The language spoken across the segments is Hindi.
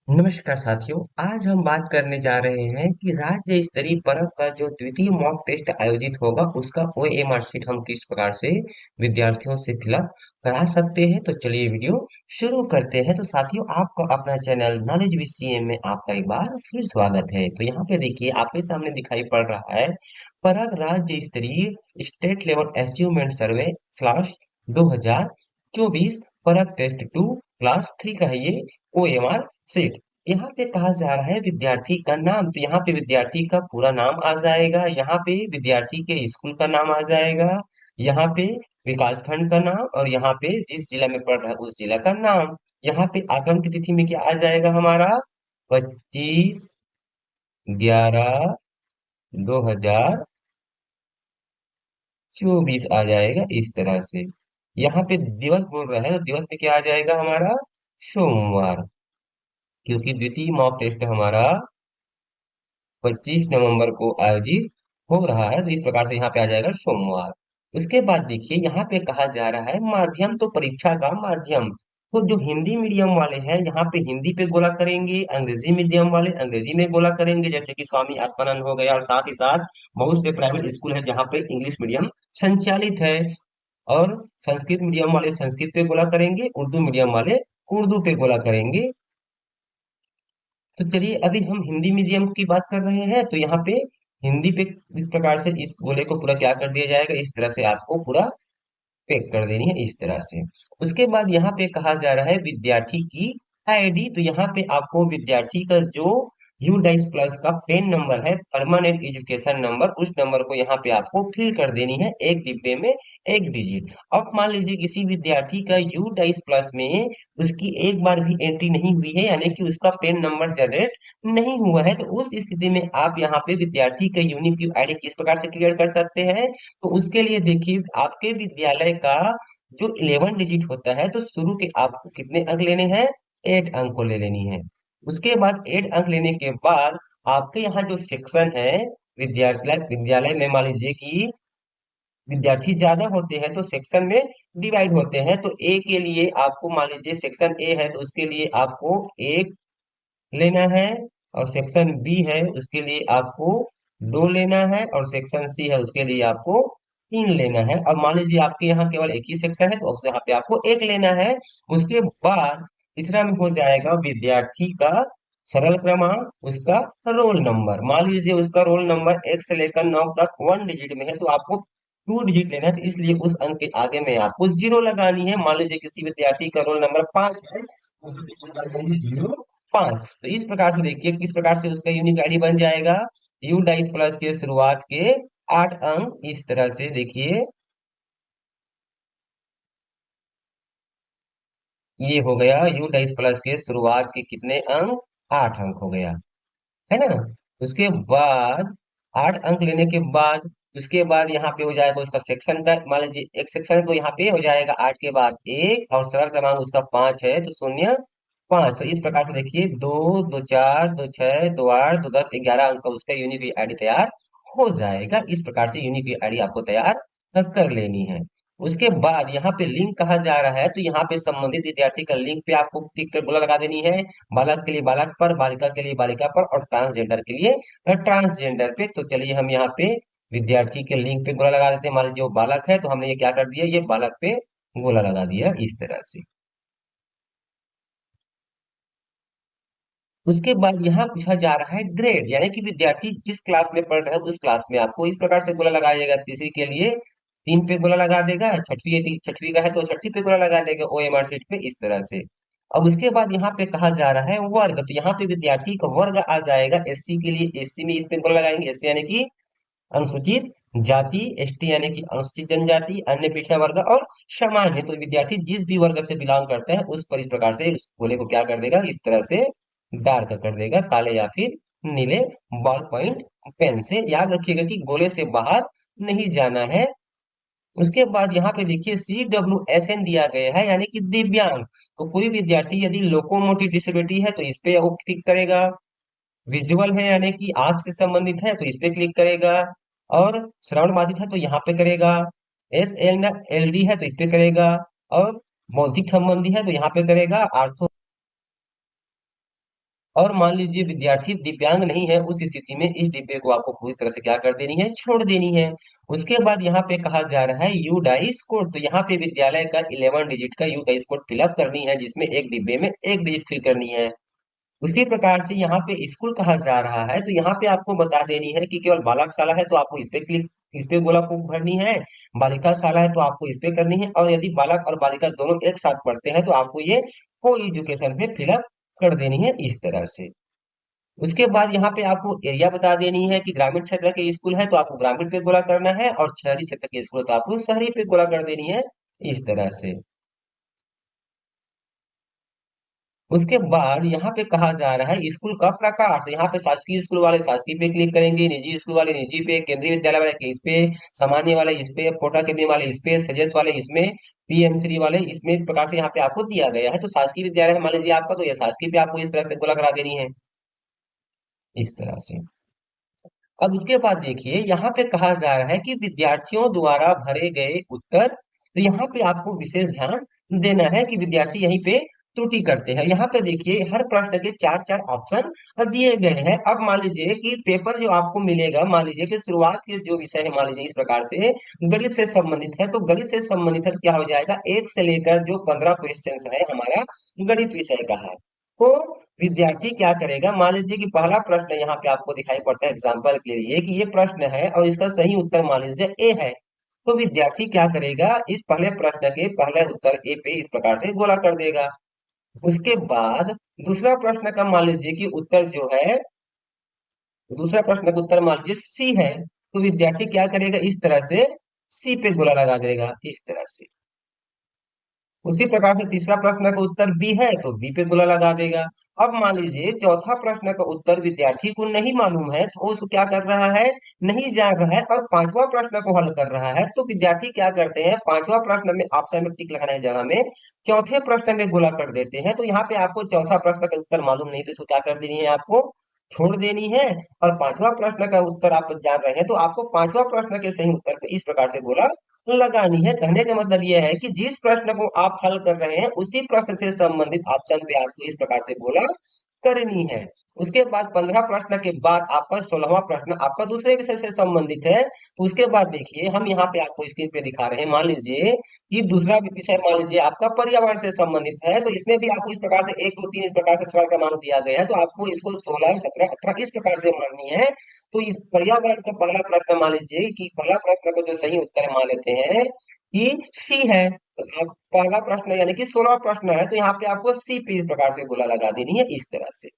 नमस्कार साथियों, आज हम बात करने जा रहे हैं कि राज्य स्तरीय परख का जो द्वितीय मॉक टेस्ट आयोजित होगा उसका ओएमआर शीट हम किस प्रकार से विद्यार्थियों से फिलअप करा सकते हैं। तो चलिए वीडियो शुरू करते हैं। तो साथियों, आपको अपना चैनल नॉलेज विद सीएम में आपका एक बार फिर स्वागत है। तो यहाँ पे देखिए, आपके सामने दिखाई पड़ रहा है परख राज्य स्तरीय स्टेट लेवल अचीवमेंट सर्वे स्लैश 2024 परख टेस्ट 2 क्लास 3 का है ये ओएमआर शीट। यहाँ पे कहा जा रहा है विद्यार्थी का नाम। तो यहाँ पे विद्यार्थी का पूरा नाम आ जाएगा, यहाँ पे विद्यार्थी के स्कूल का नाम आ जाएगा, यहाँ पे विकास खंड का नाम, और यहाँ पे जिस जिला में पढ़ रहा है उस जिला का नाम। यहाँ पे आगमन की तिथि में क्या आ जाएगा हमारा? 25/11/2024 आ जाएगा इस तरह से। यहाँ पे दिवस बोल रहा है तो दिवस में क्या आ जाएगा हमारा? सोमवार, क्योंकि द्वितीय मॉक टेस्ट हमारा 25 नवंबर को आयोजित हो रहा है। तो इस प्रकार से यहाँ पे आ जाएगा सोमवार। उसके बाद देखिए, यहाँ पे कहा जा रहा है माध्यम। तो परीक्षा का माध्यम, तो जो हिंदी मीडियम वाले हैं यहाँ पे हिंदी पे गोला करेंगे, अंग्रेजी मीडियम वाले अंग्रेजी में गोला करेंगे, जैसे कि स्वामी आत्मानंद हो गया, और साथ ही साथ बहुत से प्राइवेट स्कूल है जहाँ पे इंग्लिश मीडियम संचालित है। और संस्कृत मीडियम वाले संस्कृत पे गोला करेंगे, उर्दू मीडियम वाले उर्दू पे गोला करेंगे। तो चलिए, अभी हम हिंदी मीडियम की बात कर रहे हैं, तो यहाँ पे हिंदी पे इस प्रकार से इस गोले को पूरा क्या कर दिया जाएगा, इस तरह से आपको पूरा पैक कर देनी है इस तरह से। उसके बाद यहाँ पे कहा जा रहा है विद्यार्थी की आईडी। तो यहाँ पे आपको विद्यार्थी का जो यू डाइस प्लस का पेन नंबर है, परमानेंट एजुकेशन नंबर, उस नंबर को यहाँ पे आपको फिल कर देनी है एक डिब्बे में, एक डिजिट। अब मान लीजिए किसी विद्यार्थी का यू डाइस प्लस में उसकी एक बार भी एंट्री नहीं हुई है, यानी कि उसका पेन नंबर जनरेट नहीं हुआ है, तो उस स्थिति में आप यहाँ पे विद्यार्थी का यूनिक आईडी किस प्रकार से क्लियर कर सकते हैं? तो उसके लिए देखिए, आपके विद्यालय का जो 11 डिजिट होता है, तो शुरू के आपको कितने अंक लेने हैं? 8 अंक को ले लेनी है। उसके बाद 8 अंक लेने के बाद आपके यहाँ जो सेक्शन है, विद्यालय विद्यालय में मान लीजिए कि विद्यार्थी ज्यादा होते हैं तो सेक्शन में डिवाइड होते हैं। तो ए के लिए आपको मान लीजिए सेक्शन ए है तो उसके लिए आपको एक लेना है, और सेक्शन बी है उसके लिए आपको दो लेना है, और सेक्शन सी है उसके लिए आपको तीन लेना है। और मान लीजिए आपके यहाँ केवल एक ही सेक्शन है तो उस यहाँ पे आपको एक लेना है। उसके बाद तीसरा में हो जाएगा विद्यार्थी का सरल क्रमांक, उसका रोल नंबर। मान लीजिए उसका रोल नंबर 1 से लेकर 9 तक 1 डिजिट में है, तो आपको 2 डिजिट लेना है, तो इसलिए उस अंक के आगे में आपको जीरो लगानी है। मान लीजिए किसी विद्यार्थी का रोल नंबर 5 है, तो जीरो 5। तो इस प्रकार से देखिए किस प्रकार से उसका यूनिक आईडी बन जाएगा। यू डाइस प्लस के शुरुआत के 8 अंक, इस तरह से देखिए ये हो गया यू डाइस प्लस के शुरुआत के कितने अंक? 8 अंक हो गया, है ना। उसके बाद 8 अंक लेने के बाद उसके बाद यहाँ पे हो जाएगा उसका सेक्शन का, मान लीजिए एक सेक्शन तो यहाँ पे हो जाएगा 8 के बाद एक, और सरल क्रमांक उसका 5 है तो 0 5। तो इस प्रकार से देखिए 2 2 4 2 6 2 8 2 10 11 अंक का उसका यूनिक आईडी तैयार हो जाएगा। इस प्रकार से यूनिक आईडी आपको तैयार कर लेनी है। उसके बाद यहाँ पे लिंक कहा जा रहा है, तो यहाँ पे संबंधित विद्यार्थी का लिंक पे आपको टिक कर गोला लगा देनी है। बालक के लिए बालक पर, बालिका के लिए बालिका पर, और ट्रांसजेंडर के लिए ट्रांसजेंडर पे। तो चलिए हम यहाँ पे विद्यार्थी के लिंक पे गोला लगा देते हैं। मान लीजिए वो बालक है तो हमने ये क्या कर दिया, ये बालक पे गोला लगा दिया इस तरह से। उसके बाद यहाँ पूछा जा रहा है ग्रेड, यानी कि विद्यार्थी जिस क्लास में पढ़ रहा है उस क्लास में आपको इस प्रकार से गोला लगाइएगा। तीसरी के लिए 3 पे गोला लगा देगा, छठवीं का है तो छठवीं पे गोला लगा देगा ओएमआर शीट पे इस तरह से। अब उसके बाद यहाँ पे कहा जा रहा है वर्ग। तो यहाँ पे विद्यार्थी का वर्ग आ जाएगा। एससी के लिए एससी में इस पे गोला लगाएंगे, एससी यानी कि अनुसूचित जाति, एसटी यानी कि अनुसूचित जनजाति, अन्य पिछड़ा वर्ग, और सामान्य। तो विद्यार्थी जिस भी वर्ग से बिलोंग करता है उस पर इस प्रकार से इस गोले को क्या कर देगा, इस तरह से डार्क कर देगा, काले या फिर नीले बॉल पॉइंट पेन से। याद रखिएगा कि गोले से बाहर नहीं जाना है। उसके बाद यहाँ पे देखिए CWSN दिया गया है, यानी कि दिव्यांग। तो कोई विद्यार्थी यदि लोकोमोटिव डिसेबिलिटी है तो इस पे वो क्लिक करेगा, विजुअल है यानी कि आंख से संबंधित है तो इस पे क्लिक करेगा, और श्रवण बाधित है तो यहाँ पे करेगा, SLD है तो इस पे करेगा, और बौद्धिक संबंधी है तो यहाँ पे करेगा, आर्थो और मान लीजिए विद्यार्थी दिव्यांग नहीं है, उस स्थिति में इस डिब्बे को आपको पूरी तरह से क्या कर देनी है, छोड़ देनी है। उसके बाद यहाँ पे कहा जा रहा है यू डाइस कोड, तो यहाँ पे विद्यालय का 11 डिजिट का यू डाइस कोड फिलअप करनी है, जिसमें एक डिब्बे में एक डिजिट फिल करनी है। उसी प्रकार से यहाँ पे स्कूल कहा जा रहा है, तो यहाँ पे आपको बता देनी है कि केवल बालक शाला है तो आपको इस पे क्लिक, इस पे गोला को भरनी है। बालिका शाला है तो आपको इस पे करनी है, और यदि बालक और बालिका दोनों एक साथ पढ़ते हैं तो आपको ये को एजुकेशन पे फिलअप कर देनी है इस तरह से। उसके बाद यहाँ पे आपको एरिया बता देनी है कि ग्रामीण क्षेत्र के स्कूल है तो आपको ग्रामीण पे गोला करना है, और शहरी क्षेत्र के स्कूल है तो आपको शहरी पे गोला कर देनी है इस तरह से। उसके बाद यहाँ पे कहा जा रहा है स्कूल का प्रकार, तो यहाँ पे शासकीय स्कूल वाले शासकीय पे क्लिक करेंगे, निजी स्कूल वाले निजी पे, केंद्रीय विद्यालय वाले इस पे, सामान्य वाले इस पे, कोटा केंद्रीय वाले इस पे, सजेस वाले इसमें, पीएमश्री वाले इसमें। इस प्रकार से यहाँ पे आपको दिया गया है। तो शासकीय विद्यालय है मान लीजिए आपका, तो ये शासकीय पे आपको इस तरह से गोला करा देनी है इस तरह से। अब उसके बाद देखिए यहाँ पे कहा जा रहा है कि विद्यार्थियों द्वारा भरे गए उत्तर, तो यहाँ पे आपको विशेष ध्यान देना है कि विद्यार्थी यहीं पे त्रुटि करते हैं। यहाँ पे देखिए हर प्रश्न के चार चार ऑप्शन दिए गए हैं। अब मान लीजिए कि पेपर जो आपको मिलेगा, मान लीजिए कि शुरुआत के जो विषय है मान लीजिए इस प्रकार से गणित से संबंधित है, तो गणित से संबंधित है तो क्या हो जाएगा, एक से लेकर जो 15 क्वेश्चन है हमारा गणित विषय का है। तो विद्यार्थी क्या करेगा, मान लीजिए कि पहला प्रश्न यहाँ पे आपको दिखाई पड़ता है एग्जाम्पल के लिए कि ये प्रश्न है और इसका सही उत्तर मान लीजिए ए है, तो विद्यार्थी क्या करेगा, इस पहले प्रश्न के पहले उत्तर ए पे इस प्रकार से गोला कर देगा। उसके बाद दूसरा प्रश्न का मान लीजिए कि उत्तर जो है, दूसरा प्रश्न का उत्तर मान लीजिए सी है, तो विद्यार्थी क्या करेगा, इस तरह से सी पे गोला लगा देगा इस तरह से। उसी प्रकार से तीसरा प्रश्न का उत्तर बी है तो बी पे गोला लगा देगा। अब मान लीजिए चौथा प्रश्न का उत्तर विद्यार्थी को नहीं मालूम है, तो वो उसको क्या कर रहा है, नहीं जान रहा है, और पांचवा प्रश्न को हल कर रहा है, तो विद्यार्थी क्या करते हैं, पांचवा प्रश्न में ऑप्शन में टिक लगाना है जगह में, चौथे प्रश्न में गोला कर देते हैं। तो यहाँ पे आपको चौथा प्रश्न का उत्तर मालूम नहीं तो इसको क्या कर देनी है, आपको छोड़ देनी है। और पांचवा प्रश्न का उत्तर आप जान रहे हैं तो आपको पांचवा प्रश्न के सही उत्तर पे इस प्रकार से गोला लगानी है। कहने का मतलब यह है कि जिस प्रश्न को आप हल कर रहे हैं उसी प्रश्न से संबंधित ऑप्शन पे आपको इस प्रकार से गोला करनी है। उसके बाद 15 प्रश्न के बाद आपका 16वां प्रश्न आपका दूसरे विषय से संबंधित है, तो उसके बाद देखिए हम यहाँ पे आपको स्क्रीन पे दिखा रहे हैं, मान लीजिए कि दूसरा विषय मान लीजिए आपका पर्यावरण से संबंधित है, तो इसमें भी आपको इस प्रकार से 1 2 3 इस प्रकार से सवाल क्रमांक दिया गया है, तो आपको इसको 16 17 18 इस प्रकार से माननी है। तो इस पर्यावरण का पहला प्रश्न मान लीजिए कि पहला प्रश्न को जो सही उत्तर मान लेते हैं कि सी है, तो आप पहला प्रश्न यानी कि 16 प्रश्न है, तो यहाँ पे आपको सी पे इस प्रकार से गोला लगा देनी है इस तरह से।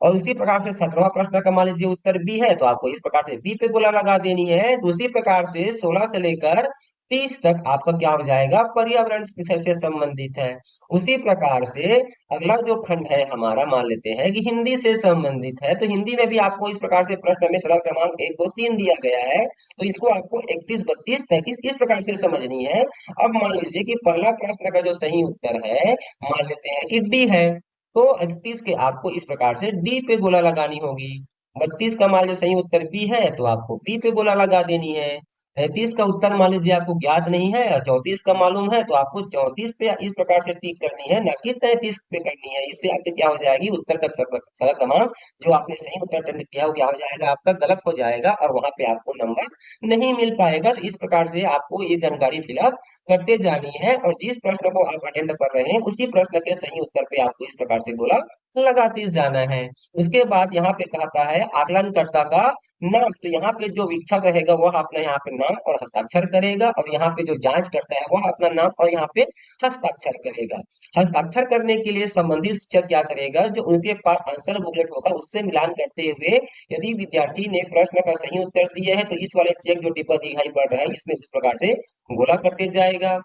और उसी प्रकार से 17वां प्रश्न का मान लीजिए उत्तर बी है, तो आपको इस प्रकार से बी पे गोला लगा देनी है। दूसरी प्रकार से 16 से लेकर 30 तक आपका क्या हो जाएगा, पर्यावरण विषय से संबंधित है। उसी प्रकार से अगला जो खंड है हमारा मान लेते हैं कि हिंदी से संबंधित है, तो हिंदी में भी आपको इस प्रकार से प्रश्न में सवाल क्रमांक 1 2 3 दिया गया है, तो इसको आपको 31 32 33 इस प्रकार से समझनी है। अब मान लीजिए कि पहला प्रश्न का जो सही उत्तर है मान लेते हैं कि डी है, तो 31 के आपको इस प्रकार से डी पे गोला लगानी होगी। 32 का मान लीजिए सही उत्तर बी है तो आपको बी पे गोला लगा देनी है। 33 का उत्तर मान लीजिए आपको ज्ञात नहीं है और 34 का मालूम है, तो आपको 34 पे इस प्रकार से टिक करनी है, ना कि 33 पे करनी है। इससे आपके क्या हो जाएगी, उत्तर का सही क्रमांक जो आपने सही उत्तर टाइप किया वो क्या हो जाएगा, आपका गलत हो जाएगा और वहां पे आपको नंबर नहीं मिल पाएगा। तो इस प्रकार से आपको ये जानकारी फिलअप करते जानी है, और जिस प्रश्न को आप अटेंड कर रहे हैं उसी प्रश्न के सही उत्तर पे आपको इस प्रकार से गोला लगाते जाना है। उसके बाद यहाँ पे कहता है आकलनकर्ता का नाम, तो यहाँ पे जो वीक्षक रहेगा वह अपना यहाँ पे नाम और हस्ताक्षर करेगा, और यहाँ पे जो जांच करता है वह अपना नाम और यहाँ पे हस्ताक्षर करेगा। हस्ताक्षर करने के लिए संबंधित शिक्षक क्या करेगा, जो उनके पास आंसर बुकलेट होगा उससे मिलान करते हुए यदि विद्यार्थी ने प्रश्न का सही उत्तर दिया है तो इस वाले चेक जो डिब्बा दिखाई पड़ रहा है इसमें इस प्रकार से गोला करते जाएगा,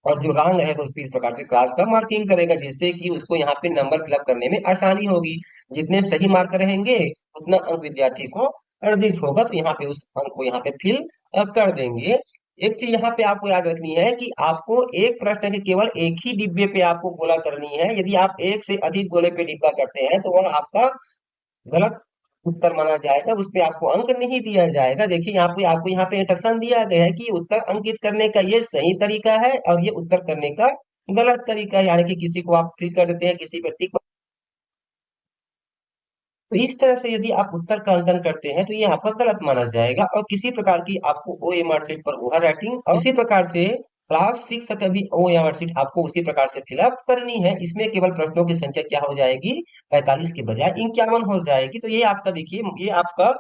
और जो रॉन्ग रहेगा उस पे इस प्रकार से क्रॉस का मार्किंग करेगा, जिससे कि उसको यहाँ पे नंबर फिलअप करने में आसानी होगी। जितने सही मार्क रहेंगे उतना अंक विद्यार्थी को अर्जित होगा, तो यहाँ पे उस अंक को यहाँ पे फिल कर देंगे। एक चीज यहाँ पे आपको याद रखनी है कि आपको एक प्रश्न के केवल एक ही डिब्बे पे आपको गोला करनी है। यदि आप एक से अधिक गोले पे डिब्बा करते हैं तो वह आपका गलत उत्तर माना जाएगा, उस पे आपको अंक नहीं दिया जाएगा। देखिए यहाँ पे आपको यहाँ पे इंस्ट्रक्शन दिया गया है कि उत्तर अंकित करने का ये सही तरीका है और ये उत्तर करने का गलत तरीका है, यानी कि किसी को आप फिल कर देते हैं, किसी व्यक्ति को तो इस तरह से यदि आप उत्तर का अंकन करते हैं तो ये आपका गलत माना जाएगा और किसी प्रकार की आपको OMR शीट पर ओवर राइटिंग और इसी प्रकार से क्लास 6 तक भी OMR शीट आपको उसी प्रकार से फिलअप करनी है। इसमें केवल प्रश्नों की संख्या क्या हो जाएगी, 45 के बजाय 51 हो जाएगी। तो ये आपका देखिए, ये आपका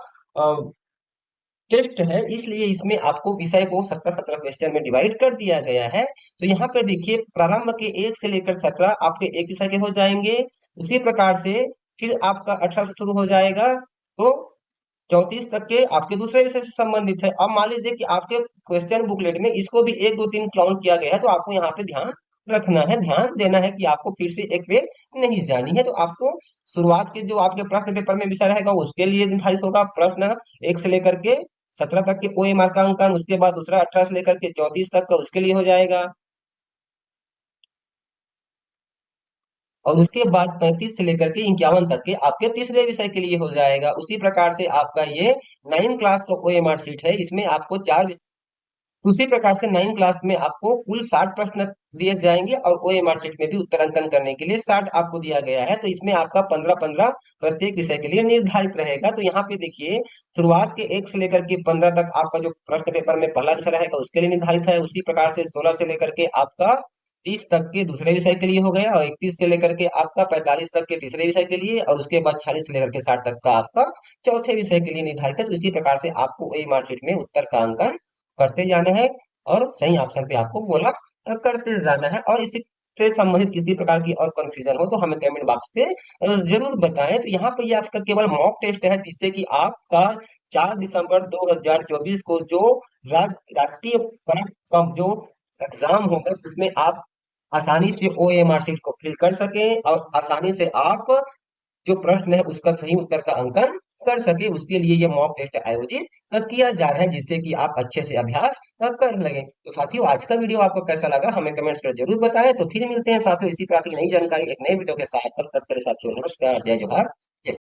टेस्ट है, इसलिए इसमें आपको विषय को 17-17 क्वेश्चन में डिवाइड कर दिया गया है। तो यहाँ पे देखिए प्रारंभ के 1 से लेकर 17 आपके एक विषय के हो जाएंगे। उसी प्रकार से फिर आपका 18 से शुरू हो जाएगा, तो 34 तक के आपके दूसरे विषय से संबंधित है। अब मान लीजिए कि आपके क्वेश्चन बुकलेट में इसको भी 1 2 3 काउंट किया गया है, तो आपको यहाँ पे ध्यान रखना है, ध्यान देना है कि आपको फिर से एक पेज नहीं जानी है। तो आपको शुरुआत के जो आपके प्रश्न पेपर में विषय रहेगा उसके लिए निर्धारित होगा प्रश्न 1 से लेकर के 17 तक के OMR का अंकन, उसके बाद दूसरा 18 से लेकर के 34 तक का उसके लिए हो जाएगा, और उसके बाद 35 से लेकर के 51 तक के आपके तीसरे विषय के लिए हो जाएगा। उसी प्रकार से आपका ये 9 क्लास का OMR शीट है, इसमें आपको उसी प्रकार से 9 क्लास में आपको कुल 60 प्रश्न दिए जाएंगे और OMR शीट में भी उत्तरांकन करने के लिए 60 आपको दिया गया है। तो इसमें आपका 15-15 प्रत्येक विषय के लिए निर्धारित रहेगा। तो यहाँ पे देखिए शुरुआत के 1 से लेकर के 15 तक आपका जो प्रश्न पेपर में पहला विषय रहेगा उसके लिए निर्धारित है। उसी प्रकार से 16 से लेकर के आपका 30 तक के दूसरे विषय के लिए हो गया, और 31 से लेकर के आपका 45 तक के तीसरे विषय के लिए, और उसके बाद 46 से लेकर के 60 तक का आपका चौथे विषय के लिए निर्धारित है। तो इसी प्रकार से आपको OMR शीट में उत्तर का अंकन करते जाना है और सही ऑप्शन पे आपको गोला करते जाना है। और इसी से संबंधित किसी प्रकार की और कंफ्यूजन हो तो हमें कमेंट बॉक्स पे जरूर बताएं। तो यहाँ पे ये आपका केवल मॉक टेस्ट है, जिससे कि आपका 4 दिसंबर 2024 को जो राष्ट्रीय परीक्षा का जो एग्जाम होगा उसमें आप आसानी से OMR शीट को फिल कर सकें और आसानी से आप जो प्रश्न है उसका सही उत्तर का अंकन कर सके, उसके लिए ये मॉक टेस्ट आयोजित किया जा रहा है, जिससे कि आप अच्छे से अभ्यास कर लगे। तो साथियों आज का वीडियो आपको कैसा लगा हमें कमेंट्स कर जरूर बताएं। तो फिर मिलते हैं साथियों इसी प्रकार की नई जानकारी एक नए वीडियो के साथ, तब तक के लिए साथियों नमस्कार, जय जोहार।